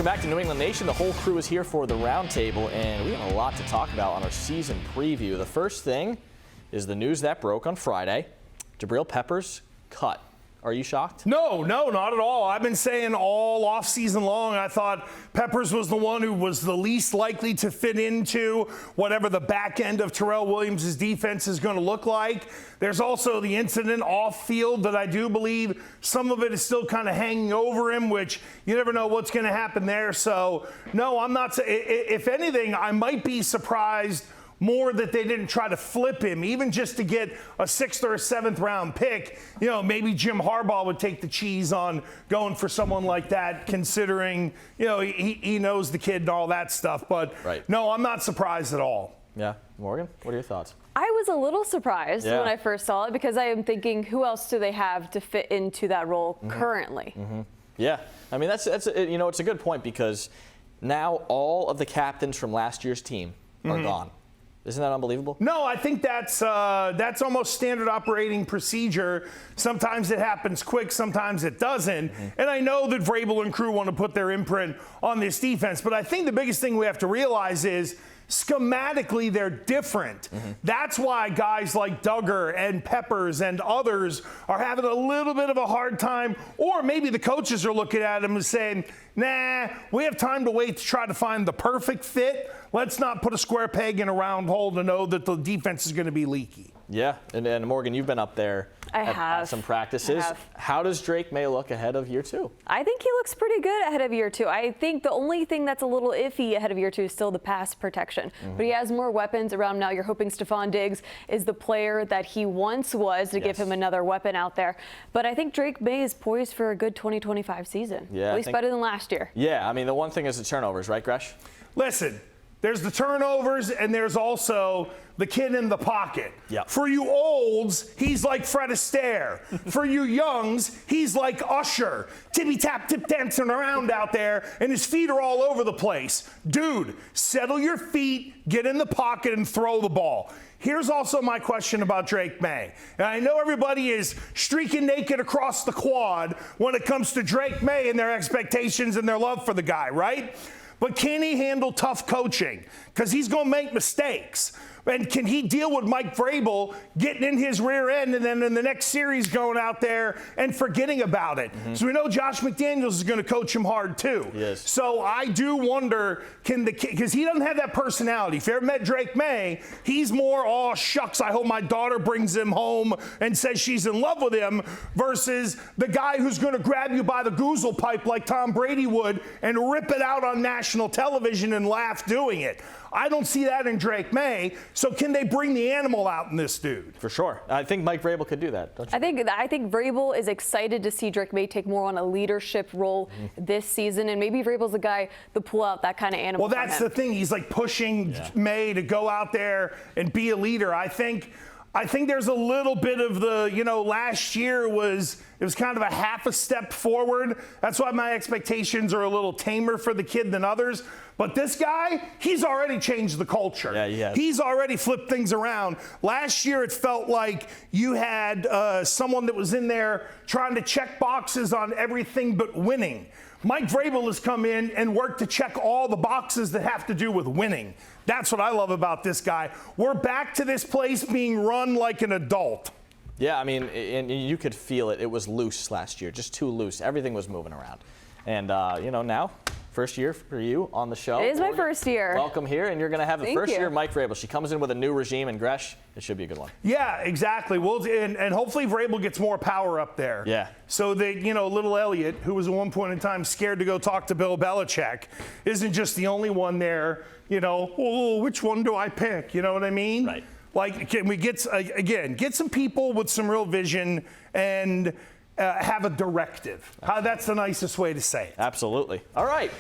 Welcome back to New England Nation. The whole crew is here for the Roundtable, and we have a lot to talk about on our season preview. The first thing is the news that broke on Friday. Jabril Peppers cut. Are you shocked? No, not at all. I've been saying all offseason long, I thought Peppers was the one who was the least likely to fit into whatever the back end of Terrell Williams' defense is going to look like. There's also the incident off field that I do believe some of it is still kind of hanging over him, which you never know what's going to happen there. So, no, I'm not. If anything, I might be surprised more that they didn't try to flip him, even just to get a 6th or a 7th round pick. You know, maybe Jim Harbaugh would take the cheese on going for someone like that, considering, you know, he knows the kid and all that stuff. But no, I'm not surprised at all. Yeah. Morgan, what are your thoughts? I was a little surprised when I first saw it, because I am thinking, who else do they have to fit into that role currently? Yeah. I mean, that's you know, it's a good point, because now all of the captains from last year's team are gone. Isn't that unbelievable? No, I think that's almost standard operating procedure. Sometimes it happens quick, sometimes it doesn't. And I know that Vrabel and crew want to put their imprint on this defense, but I think the biggest thing we have to realize is schematically they're different. That's why guys like Duggar and Peppers and others are having a little bit of a hard time, or maybe the coaches are looking at them and saying, nah, we have time to wait to try to find the perfect fit. Let's not put a square peg in a round hole to know that the defense is going to be leaky. Yeah, and Morgan, you've been up there at some practices. How does Drake May look ahead of year 2? I think he looks pretty good ahead of year 2. I think the only thing that's a little iffy ahead of year 2 is still the pass protection. But he has more weapons around now. You're hoping Stephon Diggs is the player that he once was, to give him another weapon out there. But I think Drake May is poised for a good 2025 season. Yeah, at least better than last year. Yeah, I mean, the one thing is the turnovers, right, Gresh? Listen, there's the turnovers, and there's also the kid in the pocket. For you olds, he's like Fred Astaire. For you youngs, he's like Usher. Tippy-tap, tip-dancing around out there, and his feet are all over the place. Dude, settle your feet, get in the pocket, and throw the ball. Here's also my question about Drake May. And I know everybody is streaking naked across the quad when it comes to Drake May and their expectations and their love for the guy, right? But can he handle tough coaching? Because he's going to make mistakes. And can he deal with Mike Vrabel getting in his rear end and then in the next series going out there and forgetting about it? So we know Josh McDaniels is going to coach him hard too. Yes. So I do wonder, because he doesn't have that personality. If you ever met Drake May, he's more, oh, shucks, I hope my daughter brings him home and says she's in love with him, versus the guy who's going to grab you by the goozle pipe like Tom Brady would and rip it out on national television and laugh doing it. I don't see that in Drake May. So can they bring the animal out in this dude? For sure. I think Mike Vrabel could do that, don't you? I think Vrabel is excited to see Drake May take more on a leadership role this season, and maybe Vrabel's the guy to pull out that kind of animal. Well, that's the thing. He's like pushing May to go out there and be a leader. I think there's a little bit of the, you know, last year it was kind of a half a step forward. That's why my expectations are a little tamer for the kid than others. But this guy, he's already changed the culture. Yeah, he has. He's already flipped things around. Last year, it felt like you had someone that was in there trying to check boxes on everything but winning. Mike Vrabel has come in and worked to check all the boxes that have to do with winning. That's what I love about this guy. We're back to this place being run like an adult. Yeah, I mean, and you could feel it. It was loose last year, just too loose. Everything was moving around. And, you know, now, first year for you on the show. It is my first year. Welcome here, and you're going to have the first year of Mike Vrabel. She comes in with a new regime, and Gresh, it should be a good one. Yeah, exactly. And hopefully Vrabel gets more power up there. Yeah. So that, you know, little Elliott, who was at one point in time scared to go talk to Bill Belichick, isn't just the only one there, you know, oh, which one do I pick? You know what I mean? Right. Like, can we get some people with some real vision and have a directive? That's the nicest way to say it. Absolutely. All right.